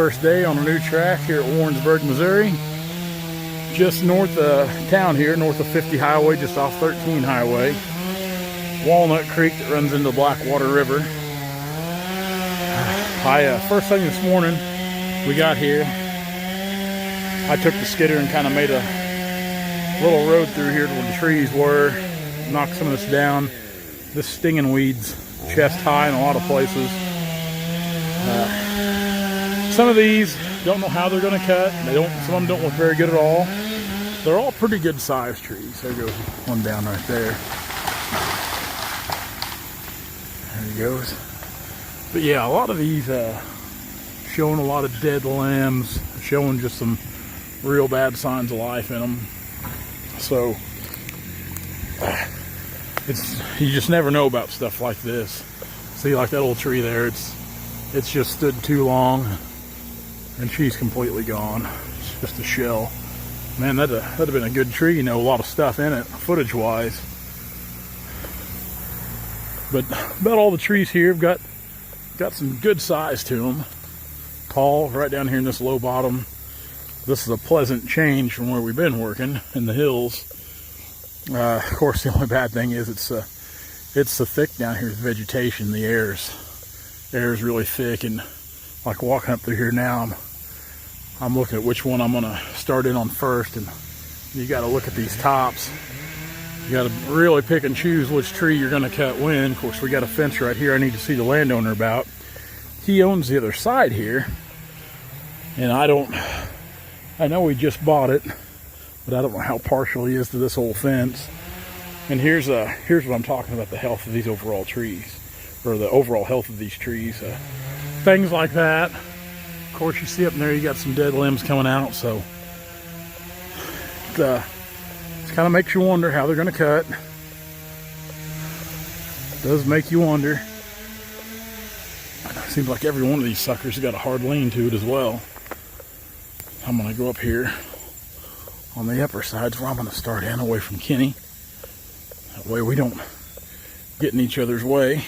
first day on a new track here at Warrensburg, Missouri. Just north of town here, north of 50 Highway, just off 13 Highway. Walnut Creek that runs into Blackwater River. First thing this morning, we got here. I took the skidder and kind of made a little road through here to where the trees were. Knocked some of this down. This stinging weeds chest high in a lot of places. Some of these don't know how they're going to cut. Some of them don't look very good at all. They're all pretty good sized trees. There goes one down right there. There he goes. But yeah, a lot of these showing a lot of dead limbs, showing just some real bad signs of life in them. So you just never know about stuff like this. See, like that old tree there, it's just stood too long and she's completely gone. It's just a shell. Man, that'd have been a good tree, you know, a lot of stuff in it, footage wise. But about all the trees here have got some good size to them. Tall, right down here in this low bottom. This is a pleasant change from where we've been working in the hills. Of course, the only bad thing is it's so thick down here with vegetation. The air is really thick, and like walking up through here now, I'm looking at which one I'm gonna start in on first, and you got to look at these tops. You got to really pick and choose which tree you're gonna cut when. Of course, we got a fence right here I need to see the landowner about. He owns the other side here, and I know he just bought it, but I don't know how partial he is to this whole fence. And here's what I'm talking about, the health of these overall trees, or the overall health of these trees. Things like that. Of course, you see up in there, you got some dead limbs coming out, so it kind of makes you wonder how they're going to cut. It does make you wonder. Seems like every one of these suckers has got a hard lean to it as well. I'm going to go up here on the upper sides where I'm going to start in, away from Kenny. That way we don't get in each other's way.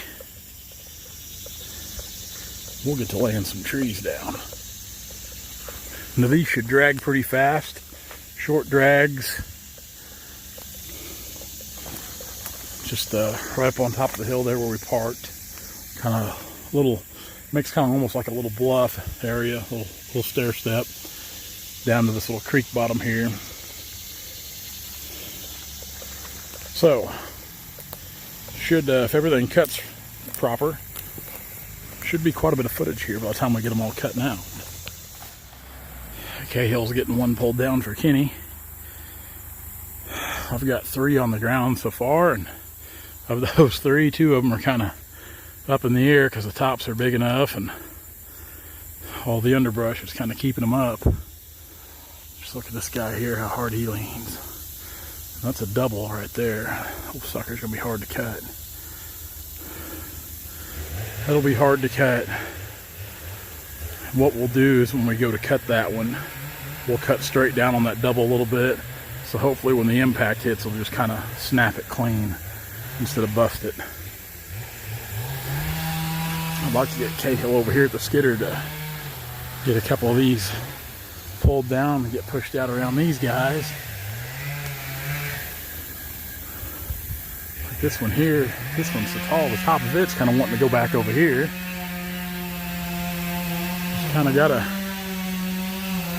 We'll get to laying some trees down. Now these should drag pretty fast. Short drags. Just right up on top of the hill there where we parked. Kind of makes kind of almost like a little bluff area, little stair step down to this little creek bottom here. So, if everything cuts proper, should be quite a bit of footage here by the time we get them all cutting out. Cahill's getting one pulled down for Kenny. I've got 3 on the ground so far, and of those 3, 2 of them are kind of up in the air because the tops are big enough and all the underbrush is kind of keeping them up. Just look at this guy here, how hard he leans. That's a double right there. Old sucker's gonna be hard to cut. That'll be hard to cut. What we'll do is when we go to cut that one, we'll cut straight down on that double a little bit. So hopefully when the impact hits, it'll just kind of snap it clean instead of bust it. I'd like to get Cahill over here at the skidder to get a couple of these pulled down and get pushed out around these guys. Like this one here, this one's so tall, the top of it's kind of wanting to go back over here. Just kind of got to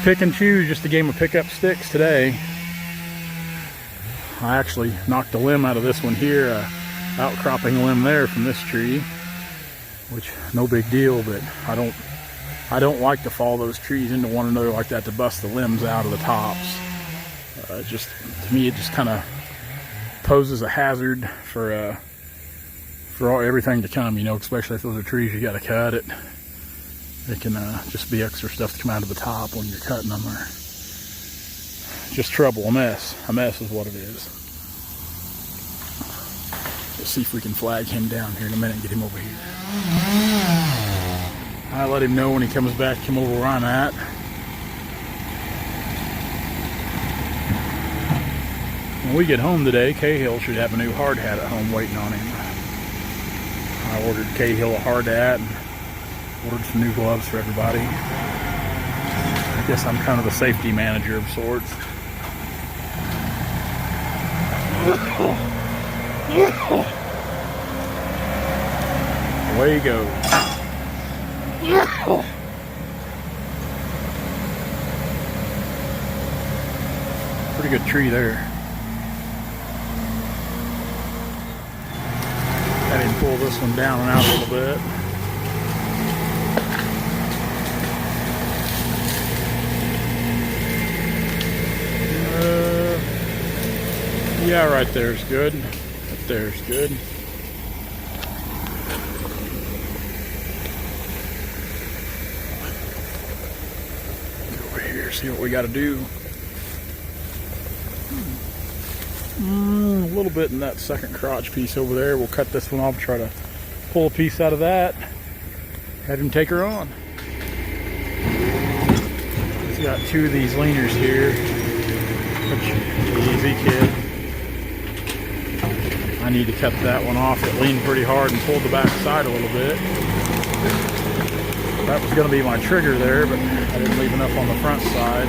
pick and choose. Just a game of pick up sticks today. I actually knocked a limb out of this one here, outcropping a limb there from this tree, which no big deal, but I don't like to fall those trees into one another like that to bust the limbs out of the tops. Just to me, it just kind of poses a hazard for everything to come, you know, especially if those are trees you got to cut it. It can just be extra stuff to come out of the top when you're cutting them, or just trouble, a mess. A mess is what it is. Let's see if we can flag him down here in a minute and get him over here. I'll let him know when he comes back, come over where I'm at. When we get home today, Cahill should have a new hard hat at home waiting on him. I ordered Cahill a hard hat and ordered some new gloves for everybody. Guess I'm kind of the safety manager of sorts. Away he goes. Pretty good tree there. Had him pull this one down and out a little bit. Yeah, right there's good. Right there's good. Go over here, see what we got to do. A little bit in that second crotch piece over there. We'll cut this one off, try to pull a piece out of that. Have him take her on. He's got two of these leaners here. Easy, kid. I need to cut that one off. It leaned pretty hard and pulled the back side a little bit. That was going to be my trigger there, but I didn't leave enough on the front side.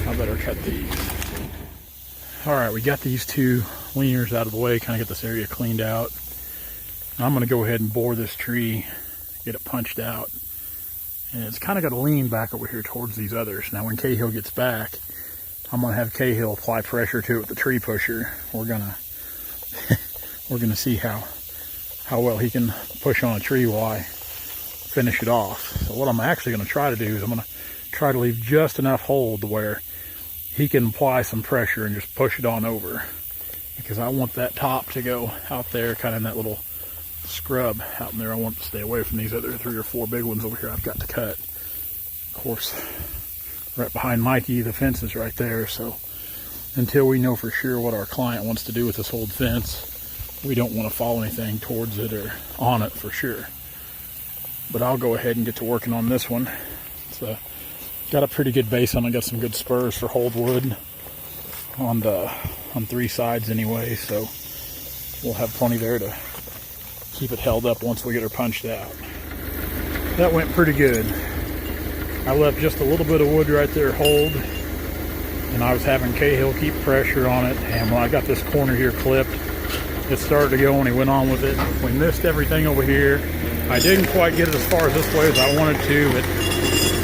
I better cut these. Alright, we got these two leaners out of the way, kind of get this area cleaned out. I'm going to go ahead and bore this tree, get it punched out. And it's kind of got to lean back over here towards these others. Now when Cahill gets back, I'm going to have Cahill apply pressure to it with the tree pusher. We're going to see how well he can push on a tree while I finish it off. So what I'm actually going to try to do is I'm going to try to leave just enough hold to where he can apply some pressure and just push it on over, because I want that top to go out there, kind of in that little scrub out in there. I want to stay away from these other 3 or 4 big ones over here I've got to cut. Of course, right behind Mikey, the fence is right there, so until we know for sure what our client wants to do with this old fence, we don't want to fall anything towards it or on it for sure. But I'll go ahead and get to working on this one. So got a pretty good base on it. Got some good spurs for hold wood on 3 sides anyway, so we'll have plenty there to keep it held up once we get her punched out. That went pretty good. I left just a little bit of wood right there hold, and I was having Cahill keep pressure on it, and when I got this corner here clipped, it started to go and he went on with it. We missed everything over here. I didn't quite get it as far as this way as I wanted to, but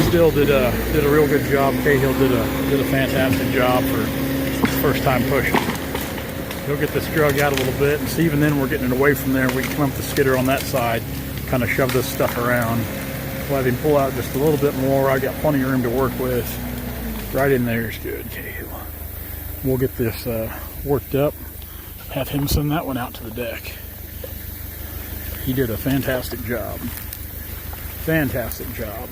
still did a real good job. Cahill did a fantastic job for his first time pushing. He'll get this drug out a little bit, and see, even then we're getting it away from there. We can come up the skidder on that side, kind of shove this stuff around. We'll have him pull out just a little bit more. I got plenty of room to work with. Right in there is good, Cahill. We'll get this worked up, have him send that one out to the deck. He did a fantastic job. Fantastic job.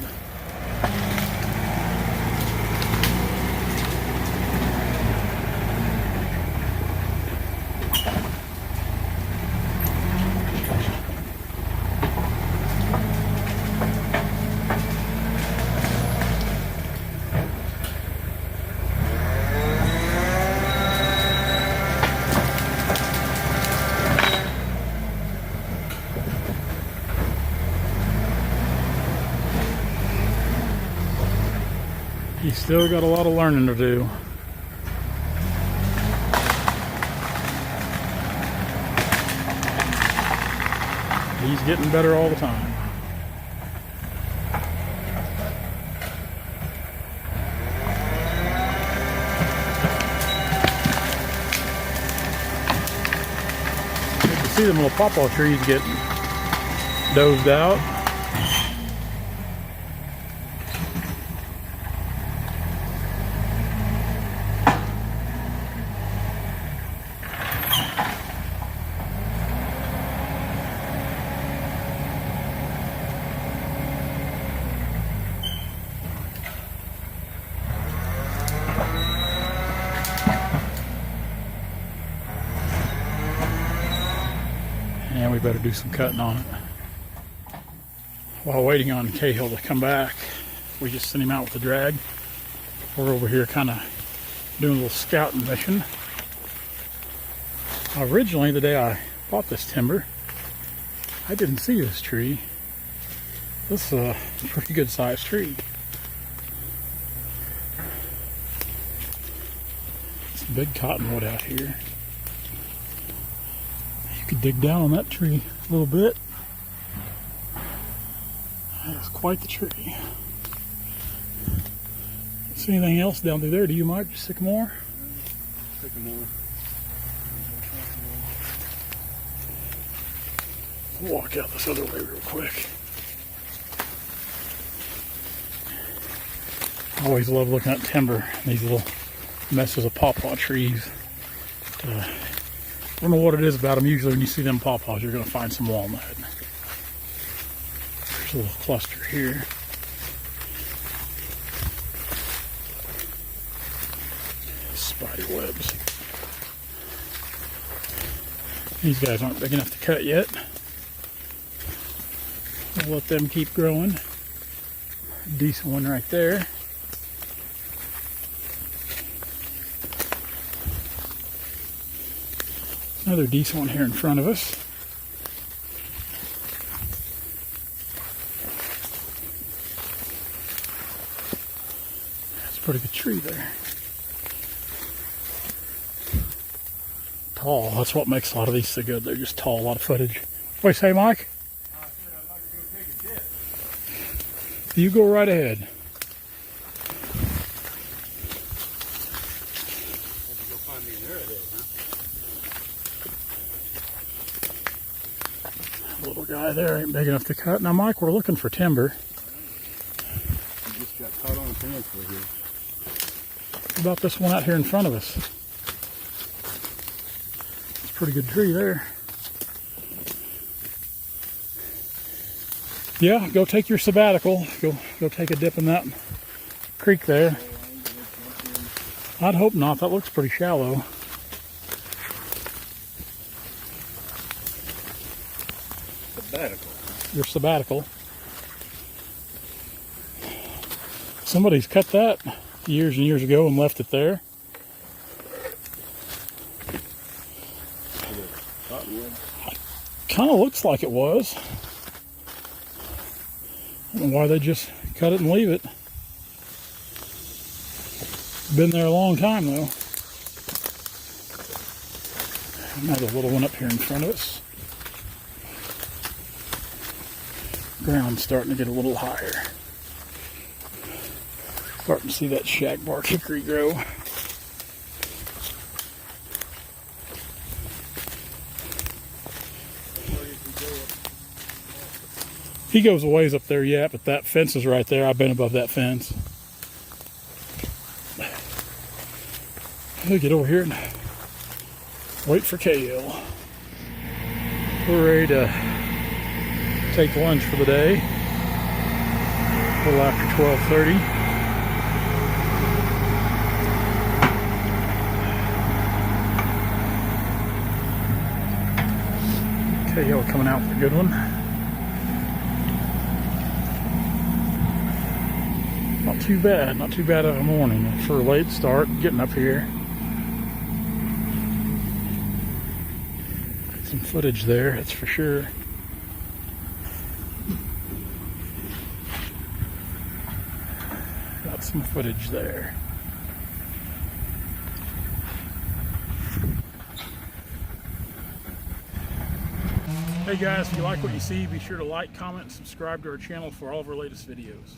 He's still got a lot of learning to do. He's getting better all the time. Good to see them little pawpaw trees get dozed out. And we better do some cutting on it. While waiting on Cahill to come back, we just sent him out with the drag. We're over here kind of doing a little scouting mission. Originally, the day I bought this timber, I didn't see this tree. This is a pretty good sized tree. Some big cottonwood out here. You could dig down on that tree a little bit. That's quite the tree. See anything else down through there? Do you, Mike? Sycamore? Sycamore. Walk out this other way real quick. I always love looking at timber, these little messes of pawpaw trees. I don't know what it is about them. Usually when you see them pawpaws, you're going to find some walnut. There's a little cluster here. Spider webs. These guys aren't big enough to cut yet. We'll let them keep growing. Decent one right there. Another decent one here in front of us. That's a pretty good tree there. Tall, that's what makes a lot of these so good. They're just tall, a lot of footage. What do you say, Mike? I said I'd like to go take a dip. You go right ahead. Had to go find me an arrowhead, huh? Little guy there ain't big enough to cut. Now, Mike, we're looking for timber. You just got caught on a peninsula here. What about this one out here in front of us? It's a pretty good tree there. Yeah, go take your sabbatical. Go take a dip in that creek there. I'd hope not. That looks pretty shallow. Sabbatical. Your sabbatical. Somebody's cut that years and years ago and left it there. Cottonwood. Kind of looks like it was. I don't know why they just cut it and leave it. Been there a long time though. Another little one up here in front of us. Ground's starting to get a little higher. Starting to see that shagbark hickory grow. He goes a ways up there yet, but that fence is right there. I've been above that fence. We'll get over here and wait for Kale. We're ready to take lunch for the day. A little after 12:30. Kale coming out with a good one. Not too bad of a morning for a late start getting up here. Some footage there, that's for sure. Got some footage there. Hey guys, if you like what you see, be sure to like, comment, and subscribe to our channel for all of our latest videos.